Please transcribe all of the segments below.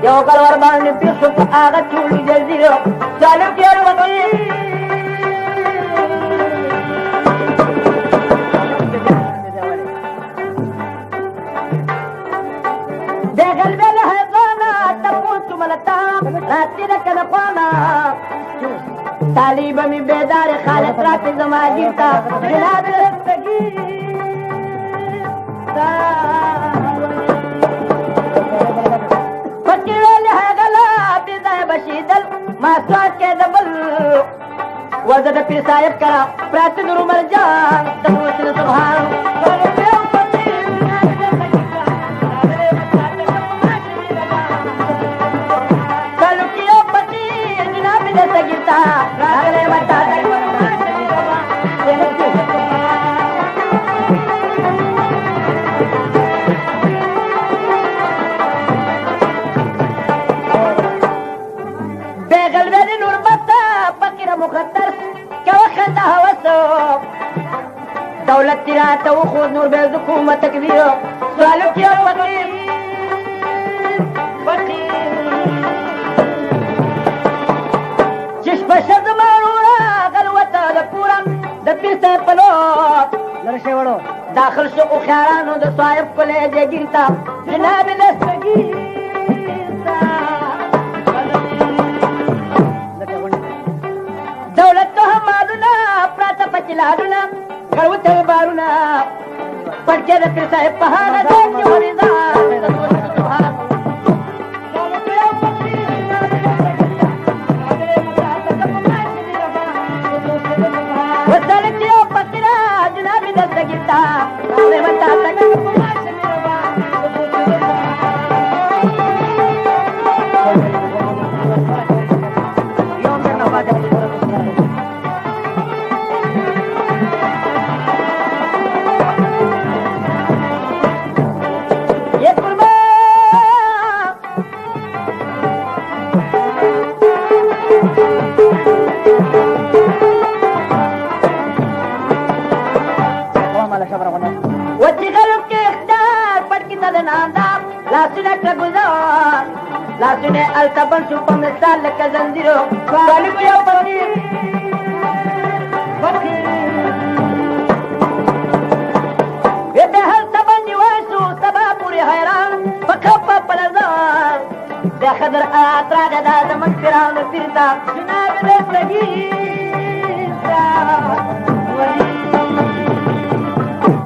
Yo kalau orang ni pisuk agak curi jadi lo, selalu dia lagi. Degal bela hazana, taput tu malatam, nanti nak kena pana. Talib mi bedar Khalid rafi zamajita, jilad lagi. Masuk ke double, wajah pir sayap kara, prat dulu merjang, terus subhan. Kalau kio pati, jinab desa kita, ragale mata tak مخدر كوخد هوسه دولة تراته وخذ نور بيزكم تكبيره سؤالك يا فقير جيش بشر ضمانونا غلوة دكورا دبير سيبلوت لرشي ورو داخل سوق خيرانو دو صايب كله دي جيرتا جناب دستگير laduna kalau terbaruna pergi dari saya pahala dan juriza wasal dia patira jinabi dasta kita lewat datang لكن التبن شوف مثال لك زنجيرو قالوا يا فقير فقير يبقى هل تبن يواسو سبابوري حيران فكفى بلزان ده خضر اطراق ده زمن فراون فيرتا جناب دستگيرتا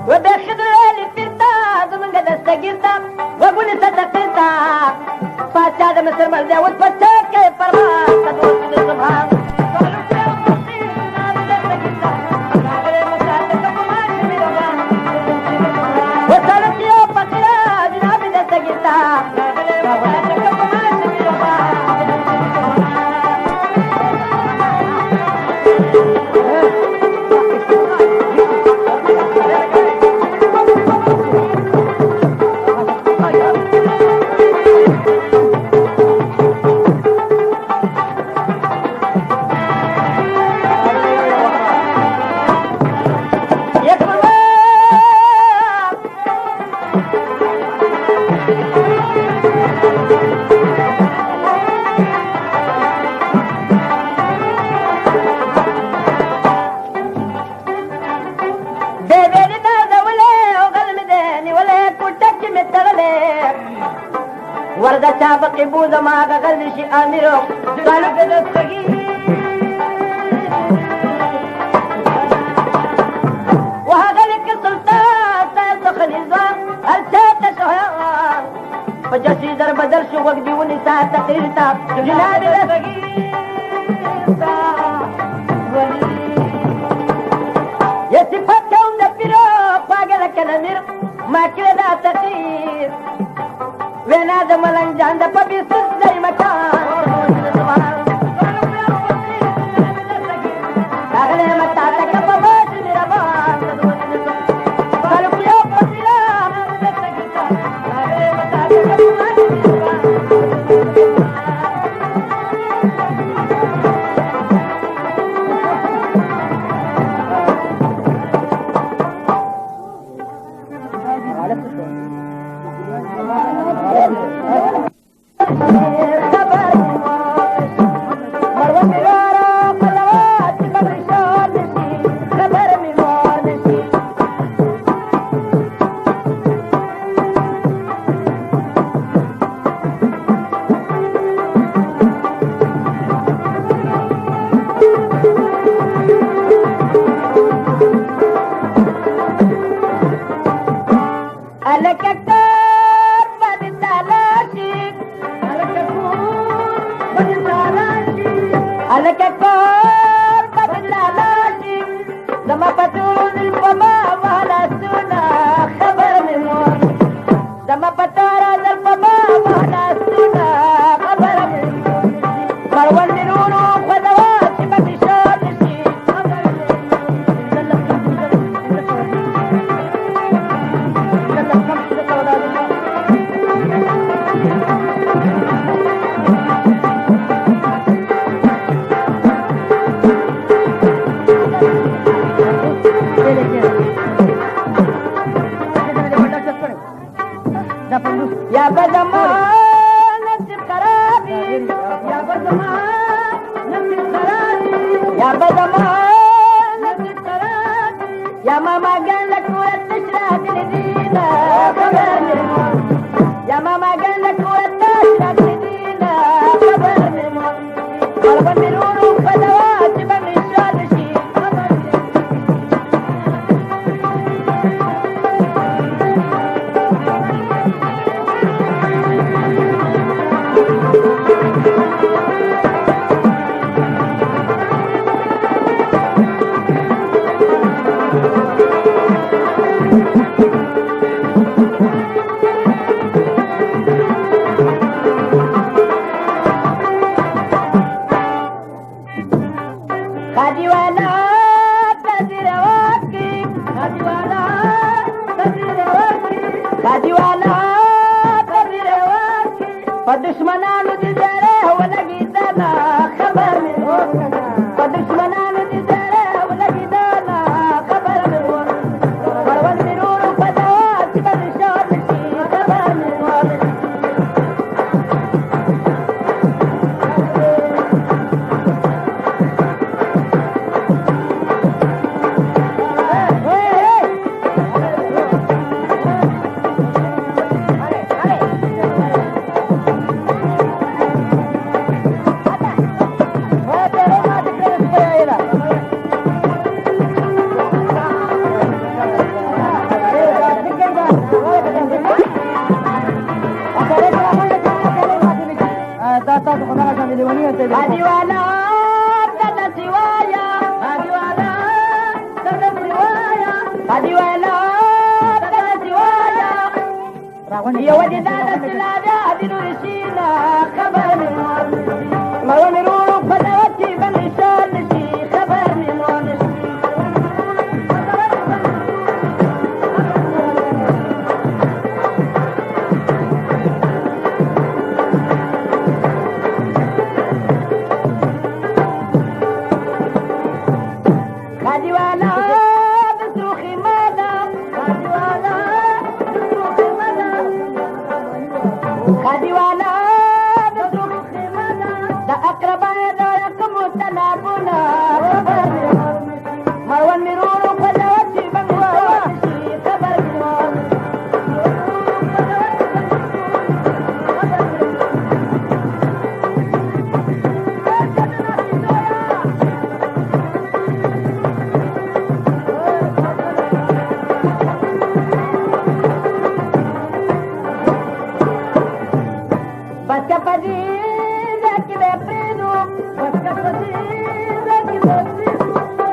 وده خضر اللي فيرتا زمن دستگيرتا وقول صدقتا Pacar dan Mr. Maldawat pacar ke Parman Satu subhan Wasalam dia pakira Jinabi desa kita ورد سابق بوذا ما قال شي اميرو قالوا بدستقي وهذا لك السلطان تدخل النظام التات شهيان جسی در بدل شو وقت دیونی سا تقریر تا جناب رسگیر تا یا صفت کون دا پیرو پاگل کنمیر ما کل دا تقریر وینا دا ملنگ جان دا پا بیسوس دای مکان اغلی متا تکا پا باش میرا بان خلق یو پسیلا اغلی متا تکا پا باش میرا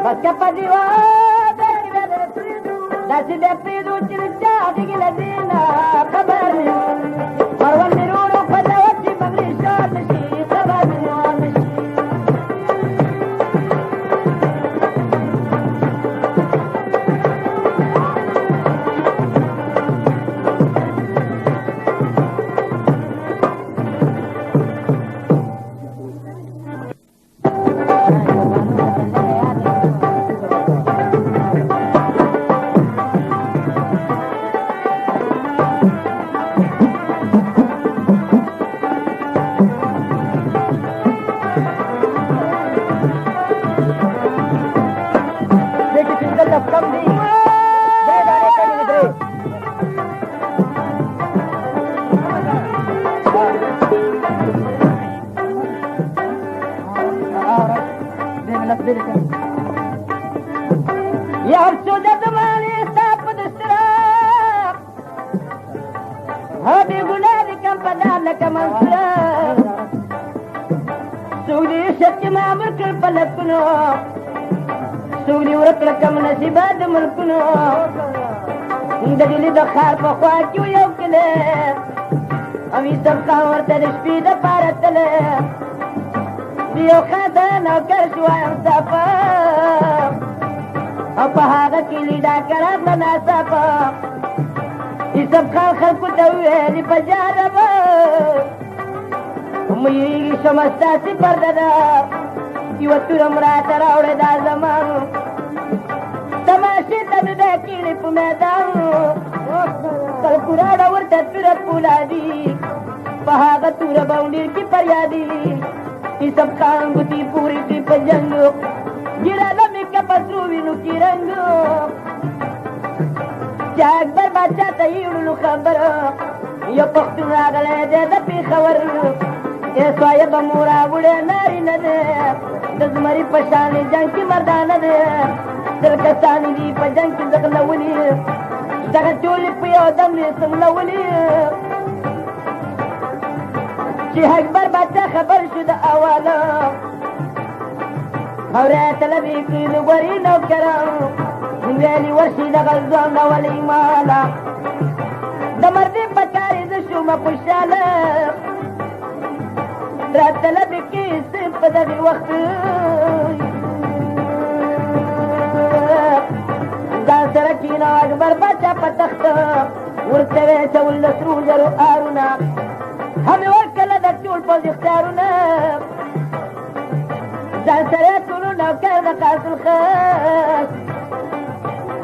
Mas que padiwa dasi de pridu circa digiladina kabarni marwan niruru padawati maglisha mishi kabarni سوري ورقلكم نسيبات ملكنا دليل دخار فخواكي ويوكنا أمي سبقا ورتدش في دفارتنا ديو خاتانا وكرش ويمسافا أبا هذا كيلي داكرات لنا سافا يسبقا الخلق دويني فجاربا أمي شمستاسي بردنا ಇವತ್ತು ನಮ್ರಾತರ ಅವಳೆದ ಜಮಾನು ತಮಾಷೆ ತನದ ಕಿಳಿಪು ಮೇದಾನು ಕಲ್ಕುರಾಡವರ ತತ್ತುರ ಪುಲಾದಿ ಪಹಾಗ ತೂರ ಬೌಂಡಿರ್ की फरियादी ये सब कांगुती पूरी की पजंगो गिरा लमी का पत्रू विनु की रंगो जाग बर बाचा तई उड़ू खबर ये पख्तून आगले दे दपी खबर ये स्वाय बमूरा बुड़े नारी नदे दजमरी पशानी जंग की मर्दाना दे दिलकसानी दी पजंग की जगलवली जग चोली पियो दम ने संगलवली شيخ أكبر بعد خبر شد أولا خورات لبيك ذبرين وكرام من غالي ورشي دغل زوان ولي مالا دمر دي بكاري دشو ما بشالا رات لبيك سيب دغي وقت زان سركينا أكبر بعد پتخت ورتوي چول سرو جرو آرونا همي وكلا دكتور بوز اختارونا زان سريتولونا وكذا قاس الخاص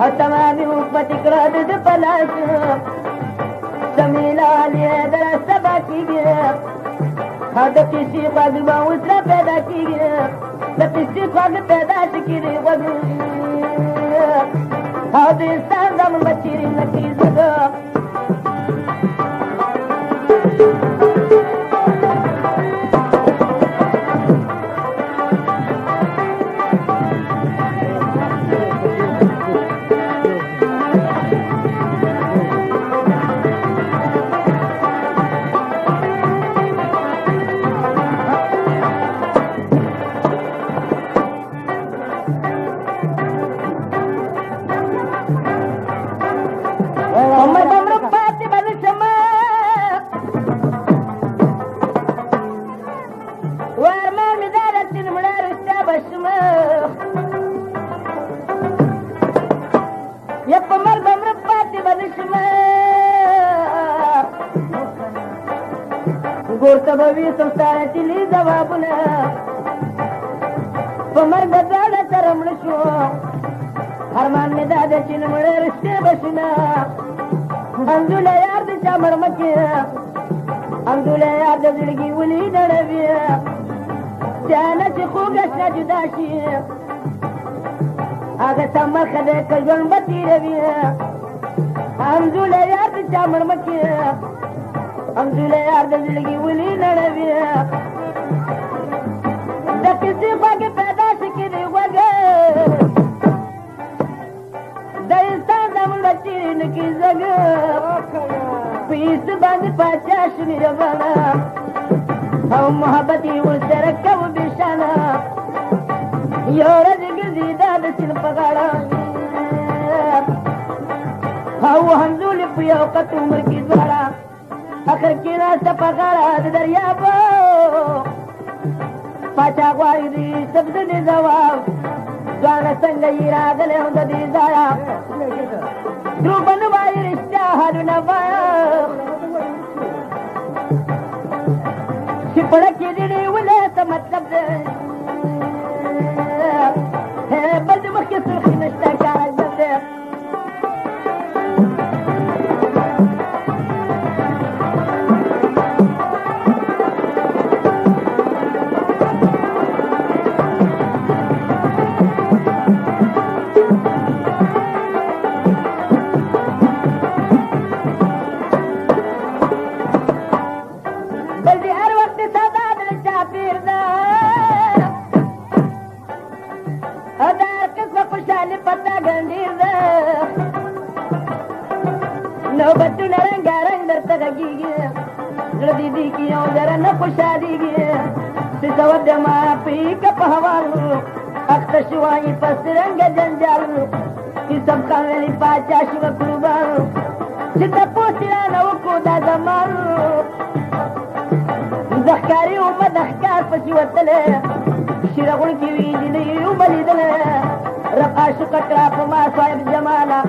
هالتمامي وقفتي كراد دبلاش سميلا علي درس باكي هذا كيشي قاق الموت لا بدا كي لا كيشي قاق بدا شكيري وقل هذا إنسان دام بشيري نكي زغا गोरतबवी संस्थानाची जबाबना पमर गजाला तरमण शो हरमान्य दादाची नमळे रस्ते बसना अंजुला यार दिशा मरमके अंजुला यार दजडगी उली नडवी त्यानाची खूगसना जुदाशी आगा समर खदे कजन बती रवी अंजुला यार दिशा मरमके अंजुले यार दजलगी उली नड़वी किसी बागे पैदाश की वगे इंसान दम बचीन की जगह पीस बंद पचाश निरवाना हम मोहब्बती उसे रखब बिशाना يورد قزيدة بسن فقالا هاو همزول بيوقت عمر کی دوارا اخر کی ناستا فقالا دریابو پاچا غوائی دی سبز دی زواب دوانا سنگی راگلے ہوں دی زایا درو بنوائی رشتہ حالو نبایا شپڑکی دیڑی ولے سا مطلب دے بلد مخی سرخی نشتا کاج دے شوائي فسرنگ جنجال کی سب کاملی پاچا شو قربان ستا پوسیانا وکو دا زمان دخکاری اومد احکار پسی وطلے شرغن کی ویدی دی اوملی دلے رقاش قطرا پما صاحب جمالا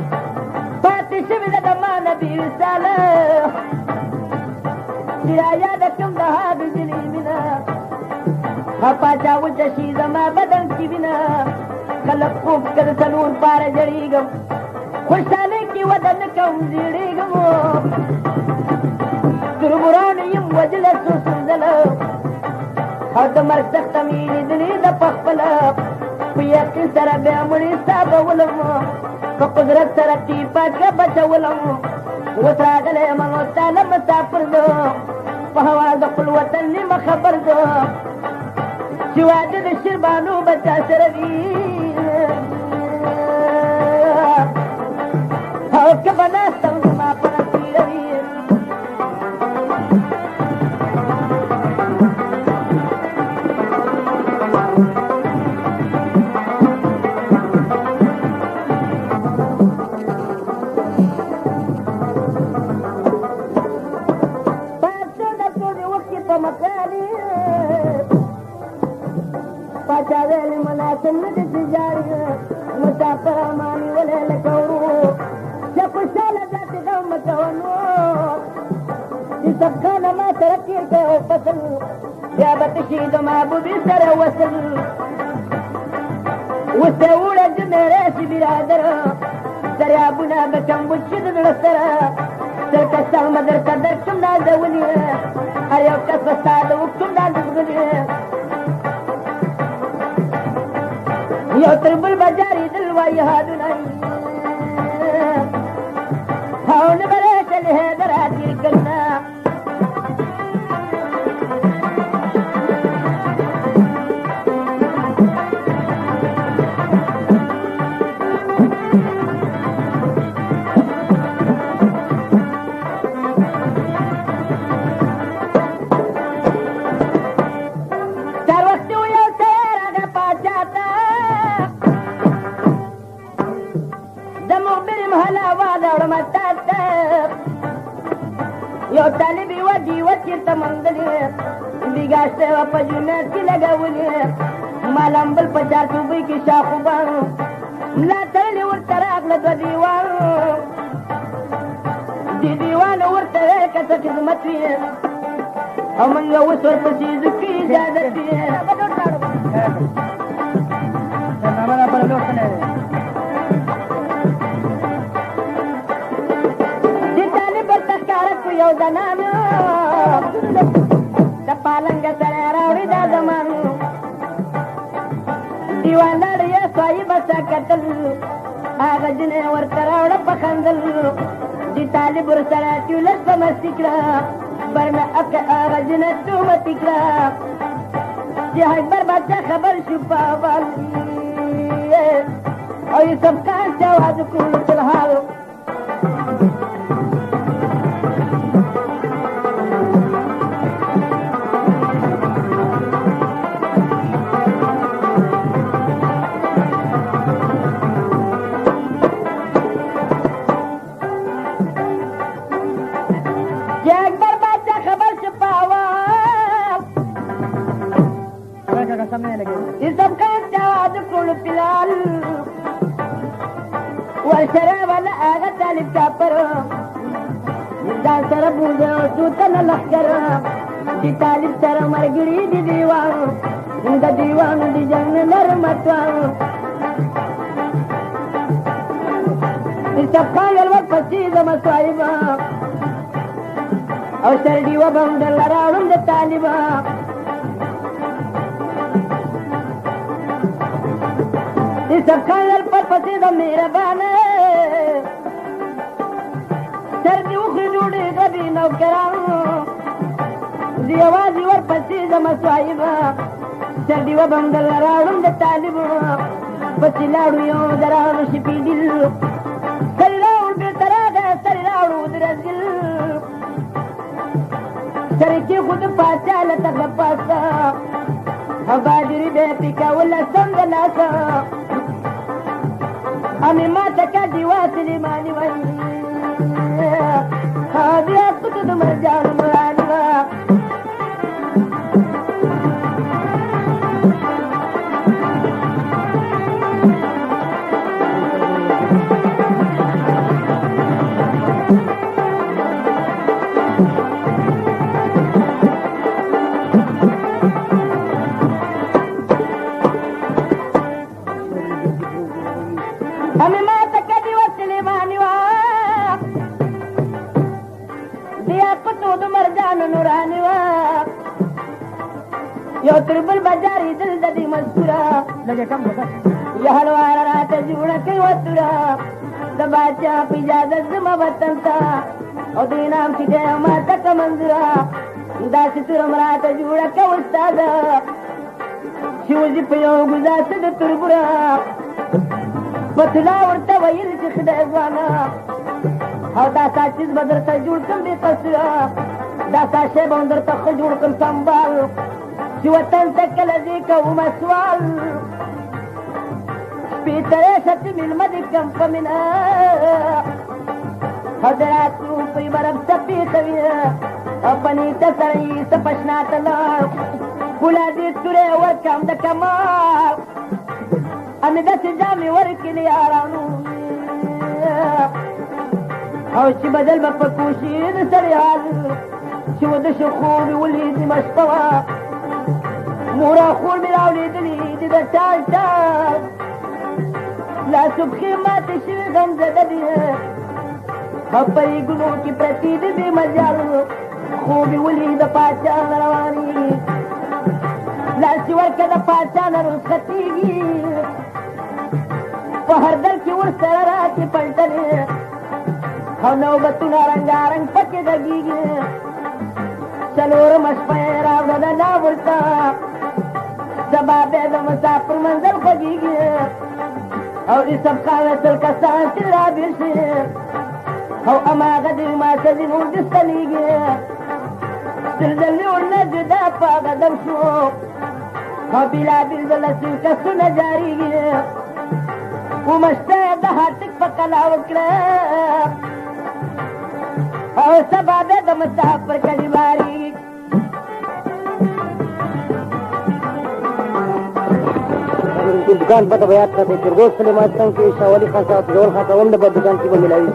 پاتی شوی دا دمانا بی رسالہ شرایا دا کم دہا بجلی منا پاچا وجشی زما بدن کی بنا کلک خوب کر سلور پار جڑیگم خوشحالی کی ودن کم زیڑیگم تربران یم وجلس سنزل او دمر سخت مینی دلی دا پخپلا پیقی سر بیامنی ساب ولم فقدرت سر تیپا کبچ ولم وسراغل منوستا لمسافر دو پہواز قلوتن نیم خبر دو شواد د شربانو بچا سروي او کبنا سم ما پر تیروي پاتو د ټول وخت په مکاني پاچا ویلی مناسب ندی تجاری مسافر امانی ولی لکورو شکو شالا جاتی غم مکونو ای سب کانا ما ترکی که فصل بیابت شید محبوبی سر وصل وسته اوڑا جمیرے سی برادر دریابونا بکم بچید درسر سرکستان مدر قدر کم نازولی اریو کس بستاد وکم نازولی یو تربل بجاری دلوائی حادو نائی ہاؤن برے چلے درہ تیر کرنا یو طالبی و دیوت چیرتا مندلی بیگاشتے و پجونیت کی لگاولی مالم بل پچار صوبی کی شاخو بانو ملا ترلی ورطراق لدو دیوانو دی دیوانو ورطرے کسا خدمت وی او منگا وسور پسیزو کی اجازت وی یو زنانو دا پالنگ سر راوی دا زمانو دیوان لڑی سوائی بسا کتل آغا جنے ورطراوڑا پخندل دی طالب ورسرا تیولش بمستکرا برنا اک آغا جنے تومتکرا جی حق بر بچہ خبر شپا والی اور یہ سب کان چاواز کول چلحالو समय लगे ये सब का जवाब कुल पिलाल वर्षरे वाला आगा तालिब का पर दा सर बूझो सूतन लखर दी तालिब सर मरगिरी दी दीवान इंदा दीवान दी जंग नर मतवा ये सब का यलवा पसीद मसाइबा और सर दीवा बंदल रावण द तालिबा सब खायल पर पसीदा मेरा बाने सर्दी उखरी जुड़ी कभी नौकरान दिवाजी वर पसीदा मसाइबा सर्दी व बंदल रावण द तालिब पसीलाड़ू यो दरान शिपी दिल सरिलाउड़ बेतरादा सरिलाउड़ उदरजिल सरकी खुद पाचाल तक पासा हबाजरी बेपिका वला संदलासा अमी माता का दीवासली मानी वही हादी आपको तो तुम जान मानवा यो त्रिबल बाजारी दिल ददी मस्तुरा लगे कम बता यह हलवार रात जुड़ा के वतुरा दबाचा पिजा दजम वतंता और दीनाम सीधे माता का मंजुरा दास तुरम रात जुड़ा के उस्ताद शिवजी पयो गुजास द तुरबुरा बतला उड़ता वही सिखदे जवाना और दासा चीज बदर से जुड़ कम बेकसरा दासा शे बंदर तक जुड़ कम संभाल वतन तक लजीका उमसवाल पीतरे सच मिलमद कंपमिना हजरात रूपी बरब सपी तविया अपनी तसरी सपशना तला बुला दी तुरे वर कम द कमाल अन दस जामी वर के लिए आरानू हौशी बदल बपकुशीद सरियाल شود شخور وليد مشطوى مورا خور مراولي دلي دي دا تال تال لا سبخي ما تشوي غمزة دبيه خبري قلو كي برتيد بي مجال خوبي وليد پاچان رواني لا سور كده پاچان رسختيگي پهر دل کی ورسر راتی پلتني او نوبتنا رنگارنگ پکی دگيگي چلور مشپیر آوڑا لا ولتا سبابے دا مسافر منزل خگیگی اور دی سب خانتل کسان چلا برشی او اما غدر ما سزین اردستنیگی سلزلی ارنا جدا پاگا دمشو او بلا بلزل سن کسو نجاریگی ومشتا دا ہاتک پکلا وکلا او سبابے دا مسافر کلی باری दुकान पता बयात करते फिरदौस सलेमान की शावली खान साहब जोर खान साहब ने दुकान की मिलाई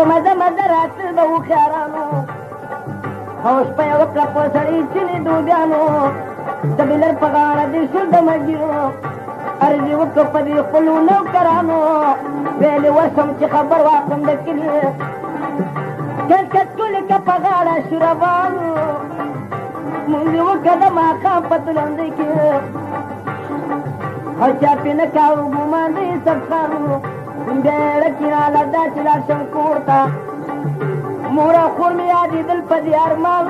مزه مزه راتل به وخیارانو هوش په یو کړه په سړي چینې دوبیانو د بلر په غاړه دې شو د مجیرو ارزي وکړه په دې خپلو نوکرانو ویلې ورشم چې خبر واخلم د کلي کټ کټ کلي که په غاړه شو روانو مونږ وکړه د ماښام په تلندۍ کې هر چا پې نه کاوه ګمان د یوسف خانو بیړه کې راله چې لاړ شم کور ته مور او خور مې یادېدل په دې ارمان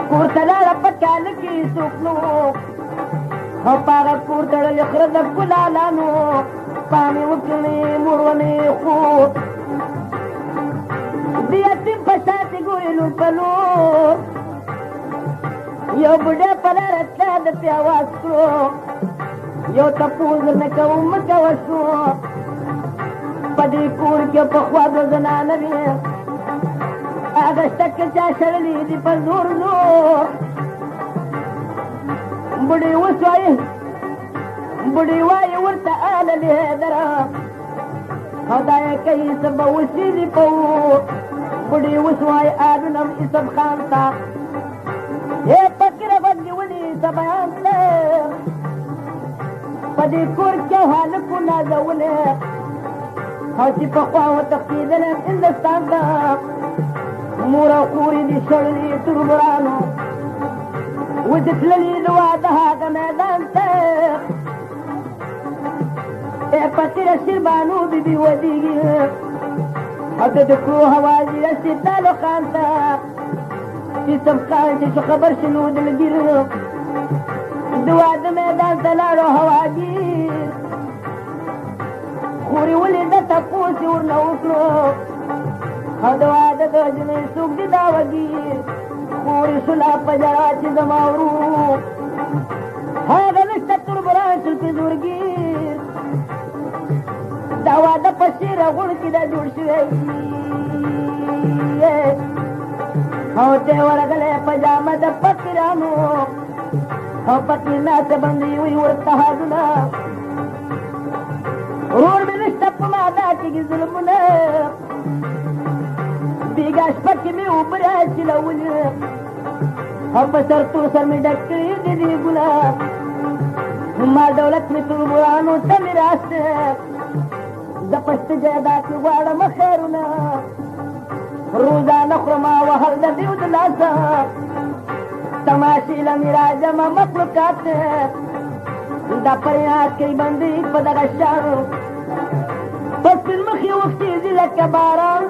کور ته لاړه په کال کې څوک نه و او په هغه کور تړلې خره د ګلالانو پانی وکړې مورونې خو د یتیم په شاتې ګورې لور په لور یو بوډا په لاره تله د پې اواز کړو یو تپوس درنه کوم مه کوه شو په دې کور کې پخوا دوه زنانه وې هغه شته که چا شړلي دي په زور زور بوډۍ اوس وایي بوډۍ وایي ورته آله لیدره او دا یې کوي څه به وسیلي په بوډۍ اوس وایي آلونه م عصب خان ته ای فقیره بندې ونې څه بیان ته په دې کور کې هلکو نازولې او چې پخوا وتښتېدلې هندوستان ته مور او خورې دې شړلي تربرانو اوس دې تللي د واده هغه میدان ته ای فقیره شیربانو بیبي ودېږي او ته د کړو هوازي رسې تالو خان ته چې سبقان چې شو خبر شنو دلګیر د واده میدان ته لاړو هواګیر خورې ولې د تپوس یې ورنه وکړو او د واده د جنۍ څوک دي دا وګیر خورې شوله په ژړا چې زما ورو هغه نشته تربران شو چې زورګیر دا واده په شیره غوړ کې دا جوړ شوی او ته ورغلې پجامه د فقیرانو او پکې ناڅه بندې وي ورته حالونه ورور مې نشته په مانا کې ظلمونه بېګا شپه کې مې اوبه راچلولې او په سر تور سر مې ډک کړي دي دیګونه ما دولت مې تربورانو ته مې راسته د پشت جایداد کې غواړم خیرونه روزانه خورم وهل د دیو د لاسه تماشې له مې راجمه مخلوقات دا فریاد کوي بندې په دغه شانو په سپین مخ یې وختېږي لکه باران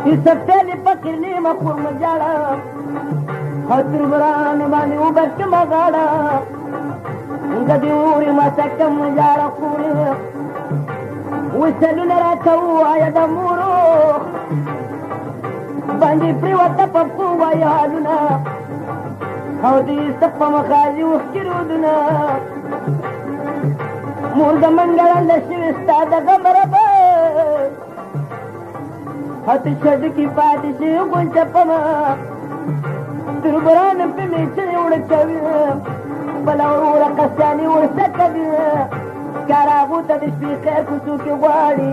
چې سفتلې فقیر نیمه خور مه جاړه او تربرانو باندې وبکمه غاړه د دې اورې ماته کم جاړه خورې وسلونه راته ووایه د مورو باندې پرېوته په پښو وایه حالونه او د یوسف په مخالي اوښکې رودونه مور د منګړنده شوې ستا د غم ربه او ته شډ کې پاتې شوې غونچه پمه تربرانو پې مې چړې وړه کوي بله وروره قسیانې ورسه کوي کاراغو ته د شپې خیر کوڅو کې غواړي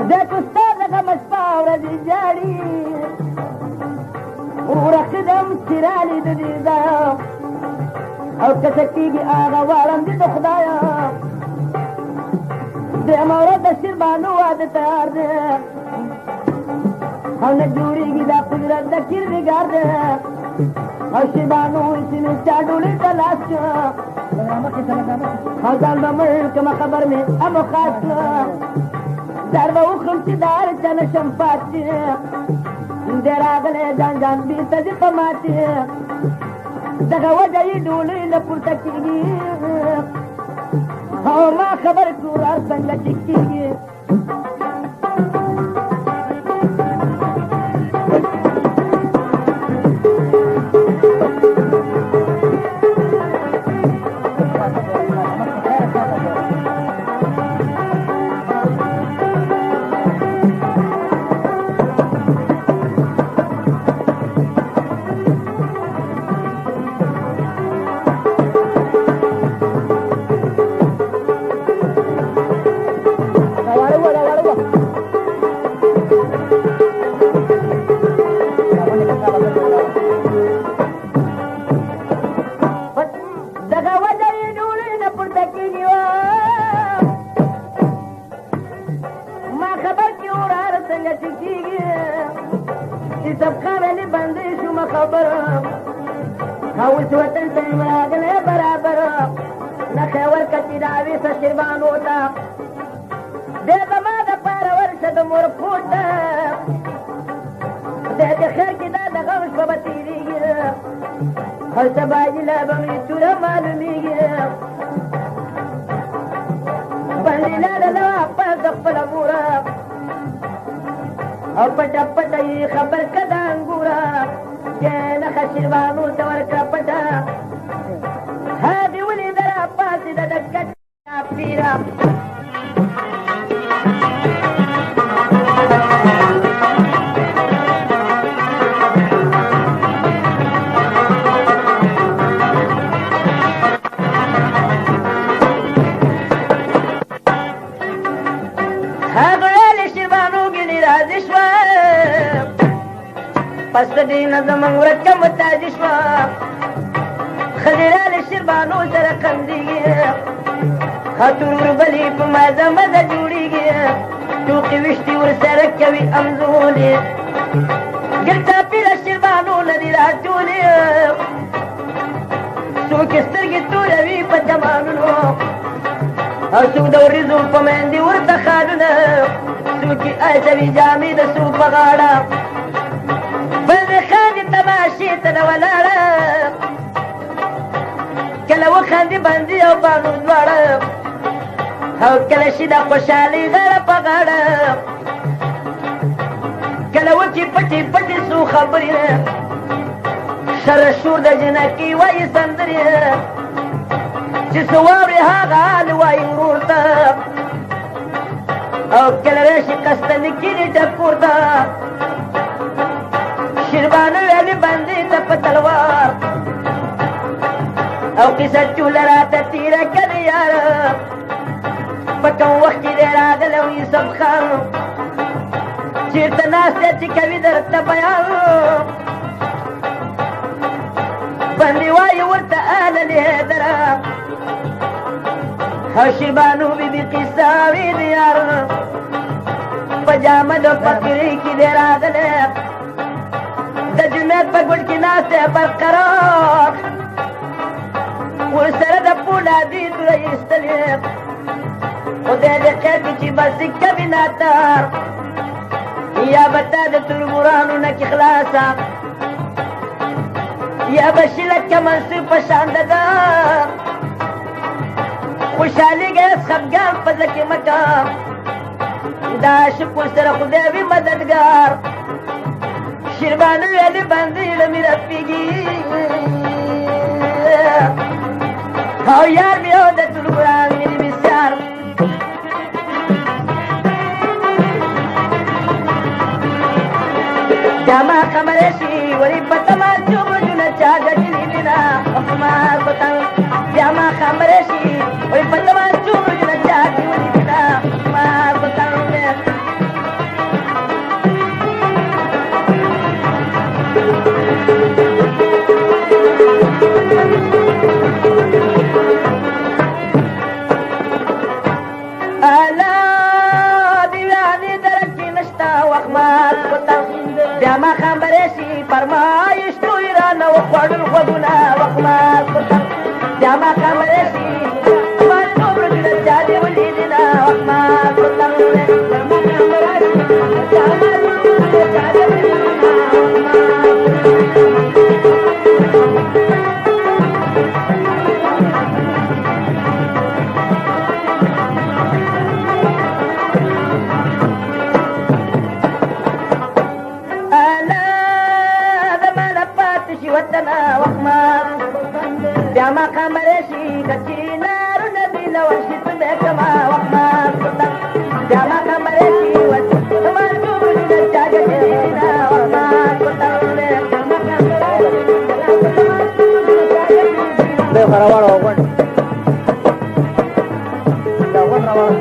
دی که ستا د غمه شپه ورځې جاړي وروره خدم چې رالي د دې ځایه او که څه کېږي هغه غواړم دې د خدایه درېیمه ورځ د شیربانو واده تیار دی او نه جوړېږي دا قدرت د کردګار دی او شیربانو چې مې چا ډولۍ ته لاس کړه او ځان به مړ کړمه خبر مې امو خاص کړه در به وخورم چې د هر چا نه شم پاتې دی راغلی جان جان بېرته دې په ماتې دغه وجه یې ډولۍ نه پورته کېږي او ما خبر کړو رار څنګه چې کېږي اوس وطن ته راغلی برابر نښه ورکړه چې راویسه شیربانو ته دی زما دپاره ورشه د مور کور ته دی د خیر کې دا د غم شپه به تېرېږي هر سباجی لابمی سورا معلومیگی بندی لادلا پاس اپلا مورا او پٹا پٹا یہ خبر کدا انگورا جینا خشر بانو تور کا پٹا هادی ولی درا پاسی دا دکت پیرا پس دی نظم مرکب تاجشوا خلیرال شربانو سر قمدیگی خطور بلی پا مازا مزا جوڑیگی توقی وشتی ور سرکوی امزولی گلتا پیلا شربانو ندی راتولی سوک استرگی توروی پا جمانونو سوک دو رزو پا مندی ور تخالونا سوکی آسوی جامی دا سو پا غاڑا بل خاندي تماشي تنولالا كلا وخاندي باندي او بانو دوارا او كلا شدا خوشالي غالا پا غالا كلا وكي پتي پتي سو خبرينا شر شور دا جناكي واي سندرينا چي سوابري هاغا لواي ورورتا او كلا راشي قستنكي دي تكورتا شربانو علی بندی تپ تلوار او قصہ چول راتا تیرا کد یارا پکم وقتی دیر آگلوی سب خانو چیرتا ناستا چکوی در تبیان بندی وائی ورتا آل لیدرا او شربانو بی بی قصہ وی دیارا پجامدو پکری کی دیر آگلو دا جنت پا گل کی ناستے برقرار ورسر دا پولا دی تو رئیستلی خودے دے خیر کی چی بسی کبھی ناتار یا بتا دے تل مرانو نکی خلاصا یا بشیلت کا منصوب پشاند دا خوشحالی گئے اس خبگان پزکی مکام دا شکو سر خودے بھی مددگار شربانو علی بندی لمی رفیگی او یار بیو دا تلوران میری بسیار جاما خمرشی وری پتما چوب جونا چاگا جلی بنا اخمار بطن جاما خمرشی وری پتما چوب جونا چاگا جلی بنا اخمار بطن جاما خمرشی فرمایش تو ایران و خوڑل خودونا وقمار کتا جاما خمرشی مال نور جل جادی ولیدنا وقمار کتا جاما خمرشی جاما نور جل جادی ولیدنا جاما خمرشی کچی نارو ندیلا وشت بیکما وقمار کتا جاما خمرشی وشت سمان چوبو جنر چاگا جینا وقمار کتا جاما خمرشی بے خروار ہوگن جاوان روان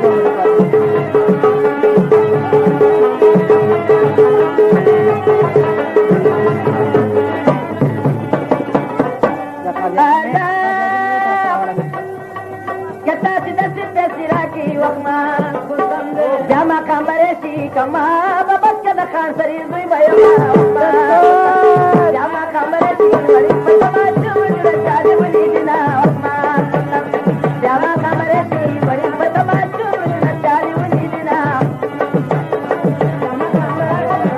جاما خمرشی کما ببک دا خان سری زوی بیما جاما خمرشی وری پتما چوب رچاد ولی دینا جاما خمرشی وری پتما چوب رچاد ولی دینا جاما خمرشی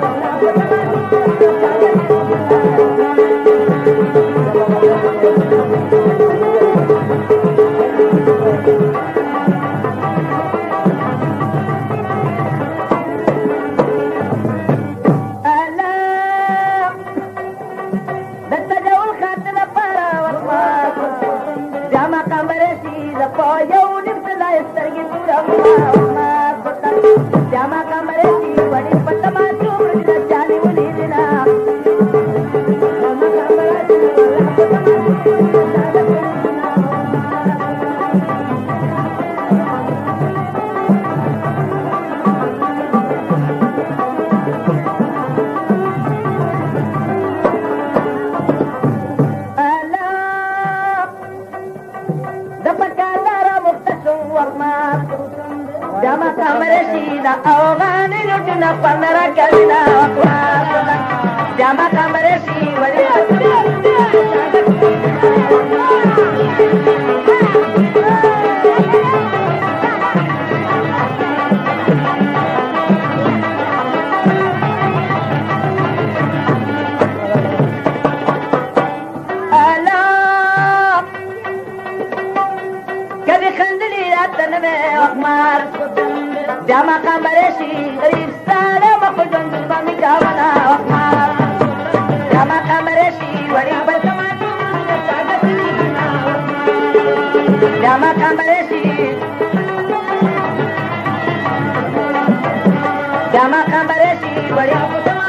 په یو نیم سلا سترګې تورمه وخمار پتل جامه کمرې دي وړې پټه ما څومره چې د جانې ولیدې نه جامه کمرې دي وړې پټه ما جامع کمرشی دا اوغانی لٹنا پندرہ کبینا جامع کمرشی ولی جامع کمرشی غریب سارا مخجن بامی جاونا وقمار جامع کمرشی وڑی بلکمان جامع کمرشی جامع کمرشی وڑی بلکمان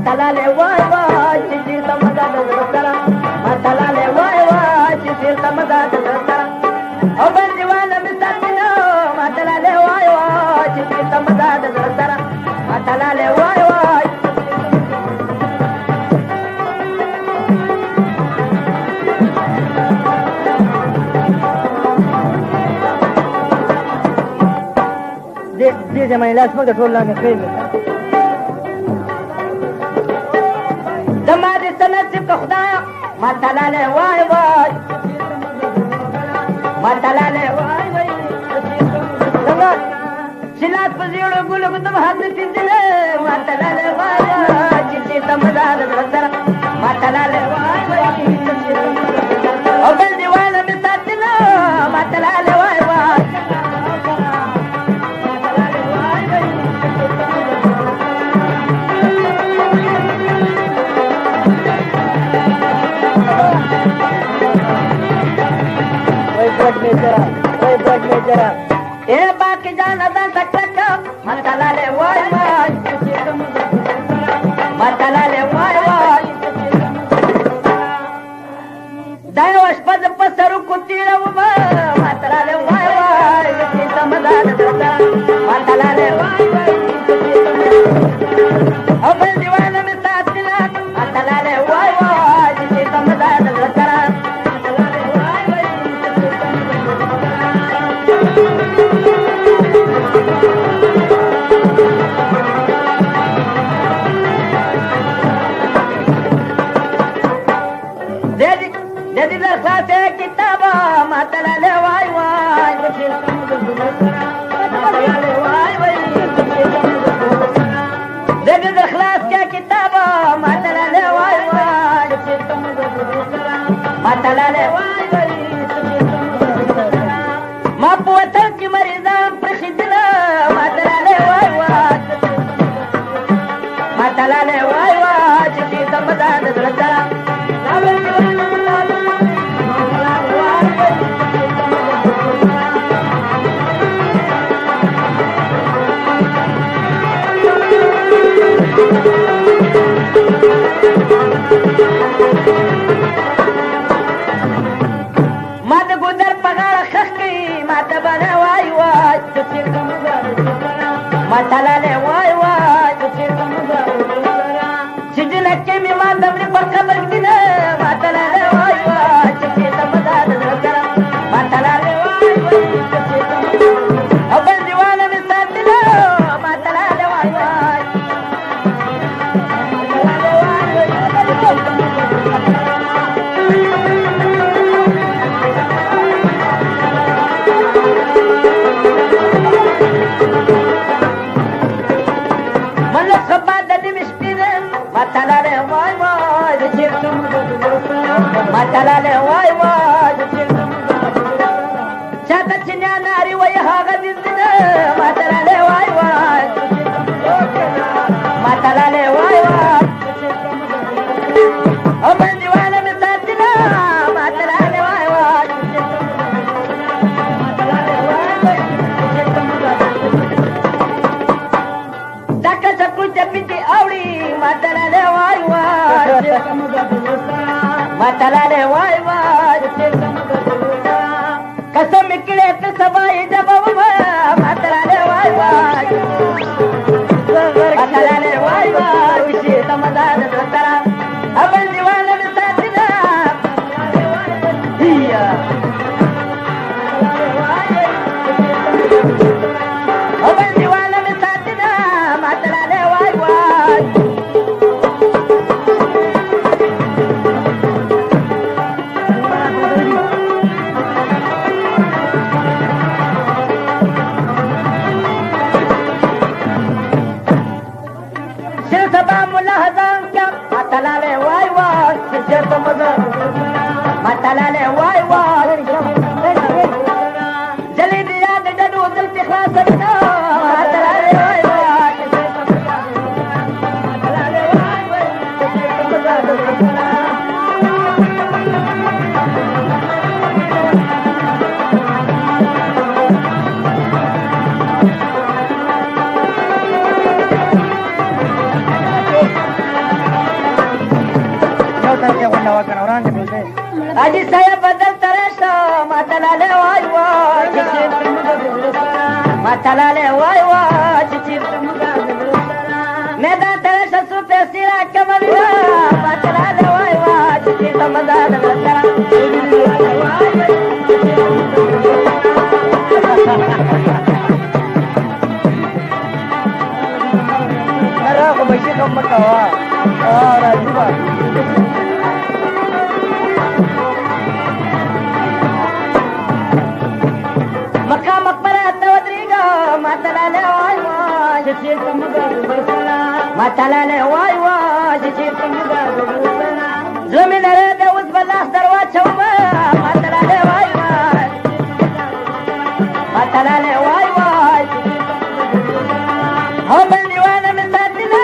Matalale wai wai chisi tamada dasara Matalale wai wai chisi tamada dasara O bandiwana misatino Matalale wai wai chisi tamada dasara Matalale wai wai Dije mai las mă de la ne crede زمادي سنسيب كخدايا ما تلالي واي واي ما تلالي واي واي شلات بزيرو قولو قدام حد تنزلي ما تلالي واي واي جيسي تمزاد الرسالة ما تلالي واي واي وبل ديوانا مساتنا ما تلالي واي واي ए बाकी जाना दा सकता मतला ले वाय वाय मतला ले वाय वाय दायो अशपद पसरू कुतीरा वा मतला ले वाय वाय समदा दता मतला ले वाय वाय अब दीवाना में साथना मतला ले वाय वाय समदा दता Jadi berkata kitaba matala lewai wai matala lewai wai Jadi berkelas ke kitaba matala lewai wai matala lewai wai Mampu watan ki marizam perkhidla matala lewai wai matala lewai wai jadi samadan dara Matalale wai wai Sijina kemi madamni pakka bagdina Matalale wai wai Chita madad dara Matalale wai wai Abal diwana misatila Matalale wai wai matalaale waay waay kasam ikile tasabai jabawma matalaale waay waay matalaale waay waay shi tamadad tara abal diwan bisatina hiya abal diwan bisatina matalaale waay waay matalale waay waay sirta mazar matalale waay waay jalid yaad dadu dil fi khasatna matalale waay waay matalale waay waay Aji saya badal terasa matalale waay waay matalale waay waay मैदान terasa super sira kamalina matalale waay waay tamadad tara nara ko bashi kam matawa rajiba matalale waay waay sirta mazar matalale waay waay sirta mazar زمن رد وزبلا دروات شوما matalale waay waay matalale waay waay هم الديوان من ساتنا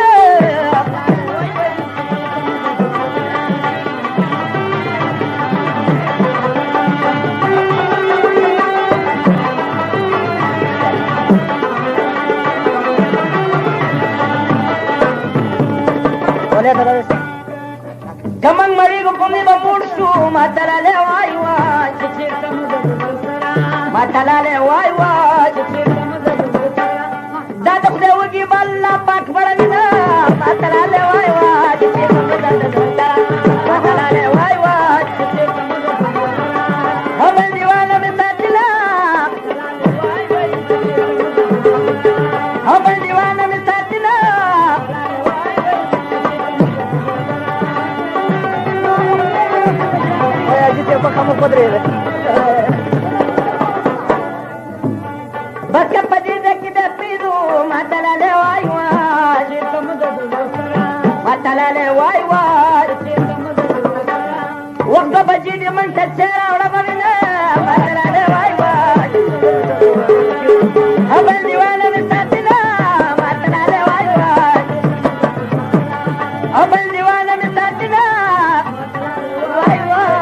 Gamang marigo kumi bamursu matalale waay waay matalale waay waay dada khde wagi balla pak baramina matalale waay waay matalale waay waay hamal diwana misatila hamal diwana misatila kamu podrede baka padida kita pidu matalale waay waay matalale waay waay waqt bajidi man tachara wala babina matalale waay waay abal diwana misatina matalale waay waay abal diwana misatina waay waay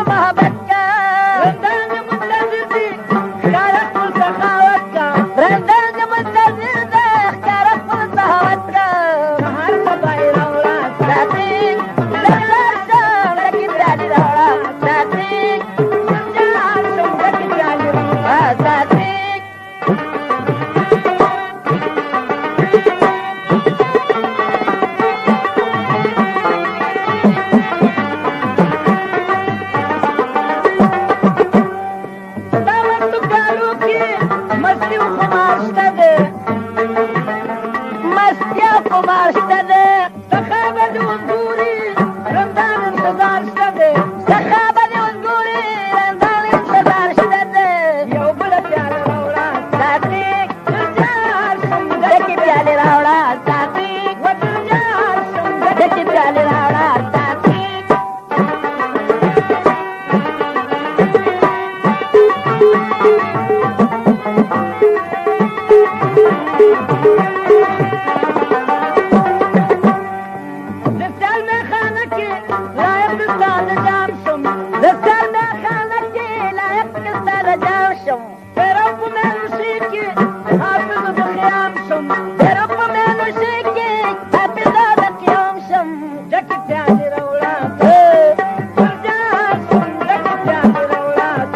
محبت دار جاشم برب من شيكي حافظ بخيام شم برب من شيكي حافظ بخيام شم جاكي تاني رولات ورجاسم جاكي تاني رولات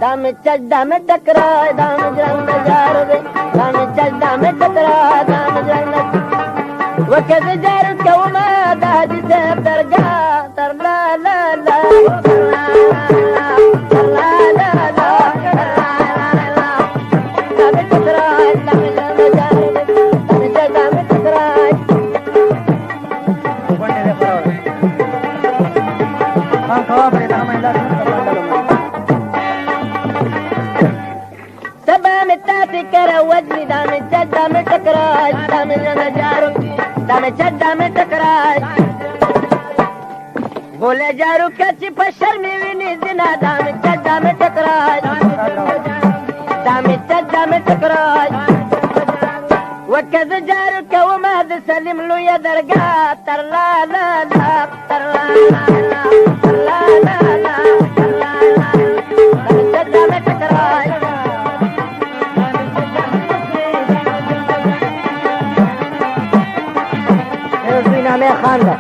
دام چڈا میں ٹکرائے دام جرنگ جار دے دام چڈا میں ٹکرائے دام جرنگ وقت جار کوما داج سے درگاہ تر لا لا لا تر لا لا لا دام ٹکرائے دام جرنگ جار دے دام چڈا میں ٹکرائے ہاں کھوا بڑے دام اللہ کرا وزنی دام چڈا میں ٹکراج دام جنا جارو دام چڈا میں ٹکراج بولے جارو کچی پشر میں وینی زنا دام چڈا میں ٹکراج دام چڈا میں ٹکراج وکز جارو کو ماد سلیم لو یا درگاہ تر لا لا لا تر لا لا تر لا لا لا تر لا لا دام چڈا میں ٹکراج میں خاندہ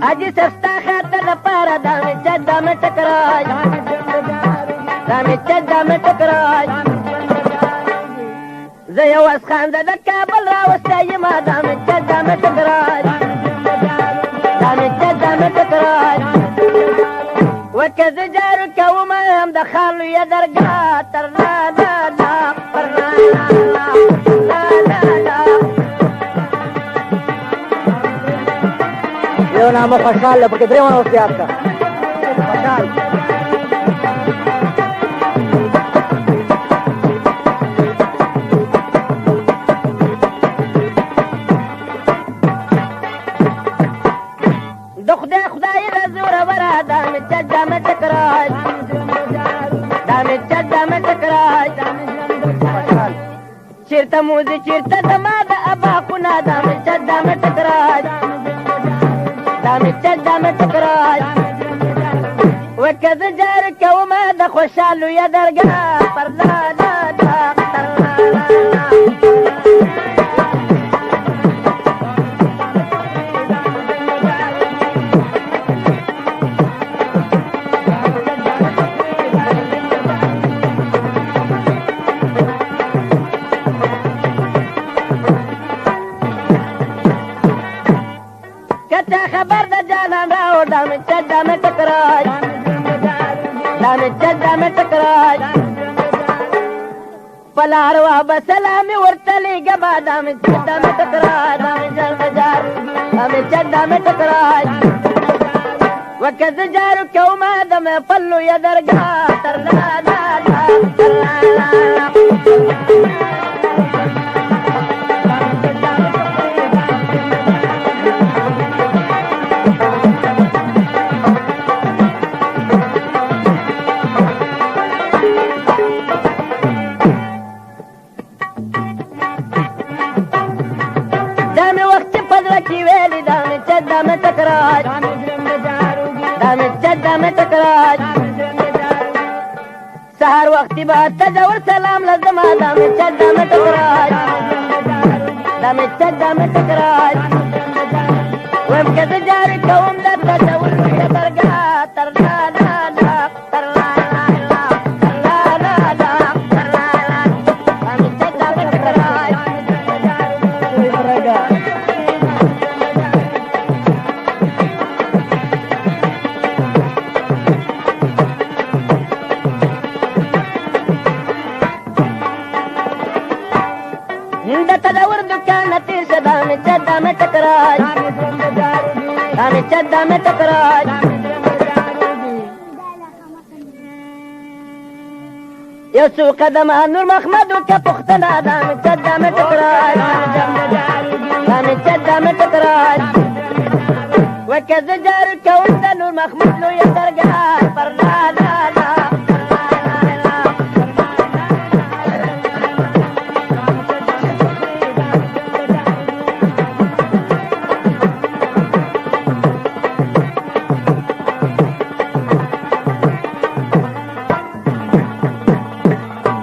اج سستا خاطر پارا دام چڈا میں ٹکراج دام چڈا میں ٹکراج زیو اس خاندہ دا کابل راوستا یما دام چڈا میں ٹکراج دام چڈا میں ٹکراج وکز جارو کوما ہم دخالو یا درگاہ تر لا لا لا پر لا لا لا لا لا یہ نام خوشحال ہے پکے دریوانا ہوتی آپ کا خوشحال چڈا میں ٹکراج دام چڈا میں ٹکراج چرتا موزی چرتا دماد ابا کنا دام چڈا میں ٹکراج دام چڈا میں ٹکراج وکز جار کو ماد خوشالو یا درگاہ پر لا لا لا تر لا لا خبر دا جانان راو دام چڈا میں ٹکراج دام چڈا میں ٹکراج پلاروا بسلامی ورتلی گبا دام چڈا میں ٹکراج دام جلد جار دام چڈا میں ٹکراج وکز جارو کوما دم پلو یا درگاہ تر لا لا لا تر لا لا چڈا میں ٹکراج دام چڈا میں ٹکراج سہر وقتی بات تجور سلام لازم دام چڈا میں ٹکراج دام چڈا میں ٹکراج ویم کس جاری کوم دا تجور سے درگاہ تر لا لا لا تر لا لا لا تر لا لا لا تر لا لا دام چڈا میں ٹکراج تدور دکان تیس دام چڈا میں ٹکراج دام چڈا میں ٹکراج یسو قدم نور محمد کے پختنا دام چڈا میں ٹکراج دام چڈا میں ٹکراج كذا جار كون نور محمود لو يترجع برنا لا لا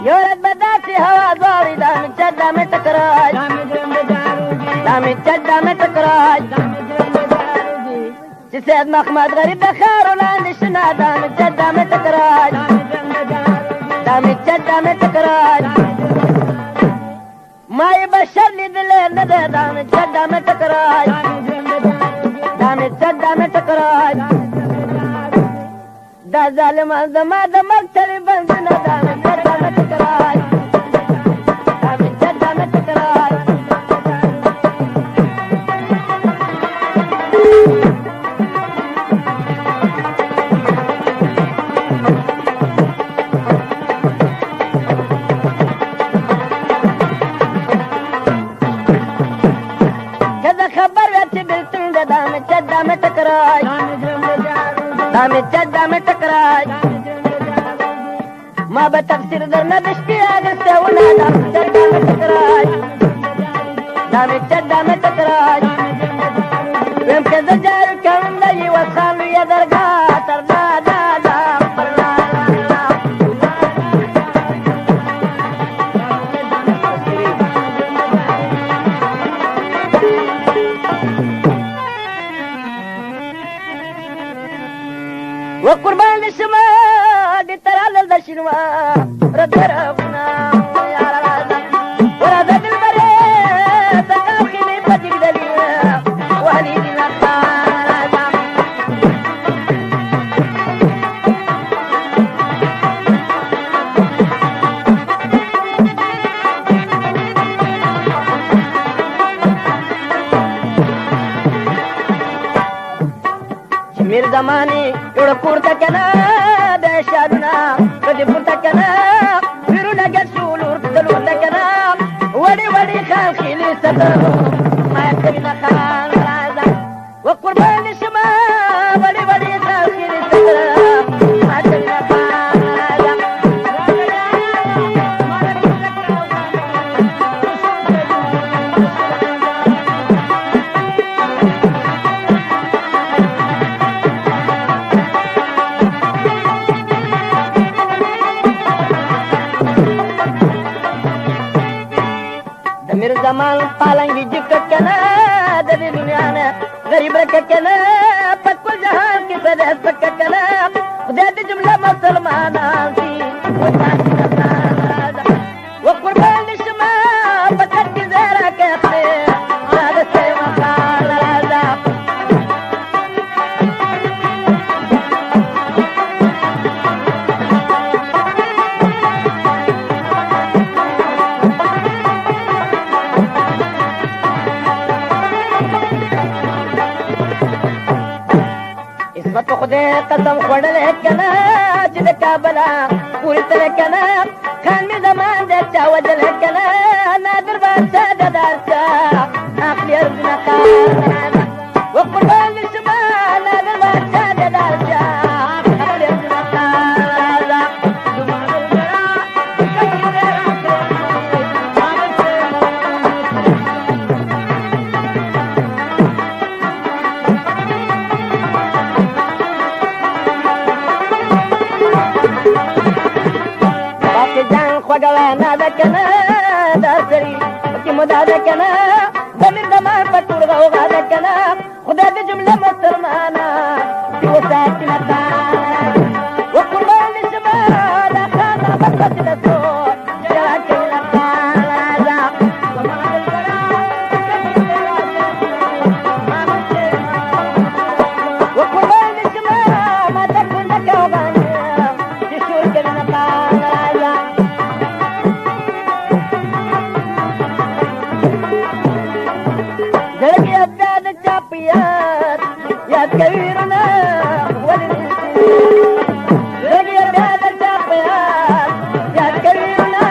يولد بداتي هوا ضاري دام الجدة متكراج دام الجدة متكراج سيد محمد غريب بخار ولاند شنا دام الجدة متكراج دام الجدة متكراج ما يبشر لي دليل ندى دام الجدة متكراج دام الجدة متكراج دا ظالم زما د مقتل بندنا دام الجدة متكراج دام الجدة متكراج دام الجدة متكراج دام الجدة متكراج ما بتفسير درنا باشتياق استونا دام الجدة متكراج دام الجدة متكراج ويمكن زجار الكون لي وصخان لي درقات ارنا دا دا برنا وقربان الشمال دي ترى للشنوا رد ربنا يا رادا ورد البريد تقاخني بدك دليل وهلي للخانا شمير زماني يوڑا پورتا کنا بیشادنا کدی پورتا کنا ویرونا گسول ورکتلوتا کنا وڑی وڑی خالخیلی سترو ما یکوینا خان رازا وقربان شما وڑی وڑی خالخیلی سترو ما یکوینا خان رازا زمان پالنگی جکت کنا دلی دنیا نے غریب رکت کنا پکل جہان کی فدہ سکت کنا خدا دی جملہ مسلمانان سی وقربان شما بکت کی زیرہ کہتے آدھ سے مقال رازا خدای قسم خوڑل ہے کنا جد کابلا پوری طرح کنا خان میں زمان دے چاوجل ہے کنا نادر بادشاہ ددار شاہ آخری ارزنا خان وقربان شما نادر بادشاہ ددار شاہ آخری ارزنا خان خواگوانا دا کنا دار سری کی مدا دا کنا دمیر دمان پتور غوغا دا کنا خدا دا جملہ مسلمانا دیو ساکی مطان وقربان شما دا خانا بکت دسو جلا کنا خانا وقربان شما ما تکن دا کوغانا تشور کنا خانا زرقي أبداد الجابيات يا كبيرنا زرقي أبداد الجابيات يا كبيرنا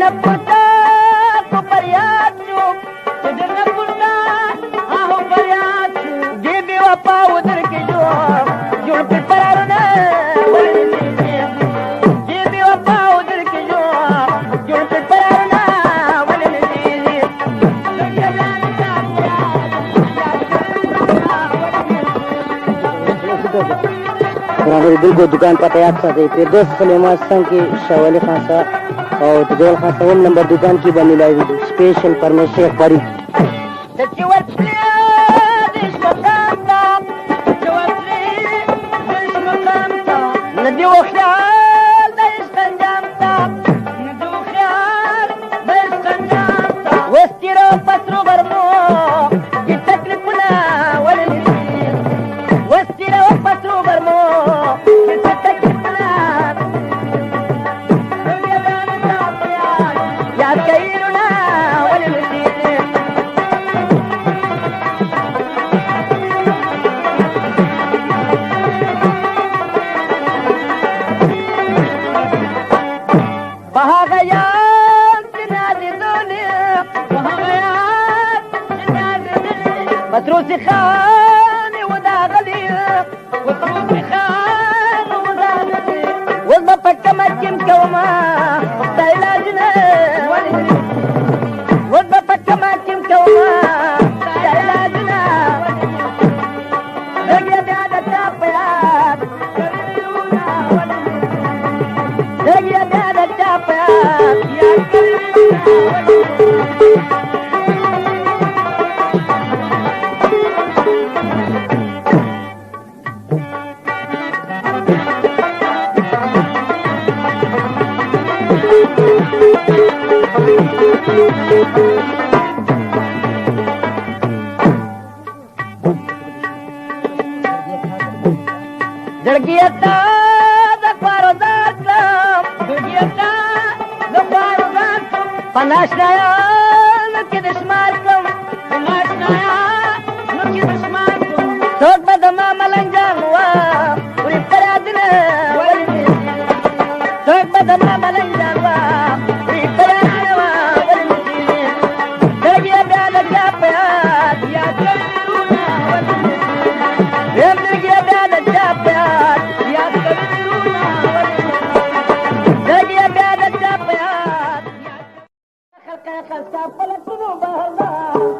न पुरता तो परियाचू न पुरता आहो परियाचू दीदी वपा उधर की जो जुड़ पे परारना दीदी वपा उधर की जो जुड़ पे परारना बिल्कुल दुकान पता याद साथे फिरदौस सलेमा संघ के शावाली खान साहब और तजोल खान साहब नंबर दुकान की बनी लाइव स्पेशल फॉर शेख बरी नदी वो ख्याल दइस कंजामता नदी वो ख्याल दइस कंजामता वस्तिरो पत्रो बरमो की तकलीफ ना वरली वस्तिरो पत्रो बरमो की तकलीफ ना याद कइरुना वरली متروسي خاني وداغلي متروسي خاني وداغلي والضفك ما تمكى وما علاجنا والضفك ما تمكى وما علاجنا رقيا بهذا التابعات رقيا بهذا التابعات يا जड़गियता दफारो दातम जड़गियता दफारो दातम पनाशनाया नकी दशमारकम पनाशनाया नकी दशमारकम सोक बदमा मलंजांगवा उरी परादना वली सोक बदमा मलंजांगवा उरी परादना वली जड़गिया ब्याद क्या प्यार या करूना वली जड़गिया ब्याद क्या प्यार या करूना वली जड़गिया ब्याद क्या प्यार खलका खलका पलक नो बहला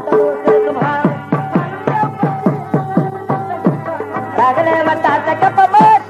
तो तुम्हारा रागले मता तक पबस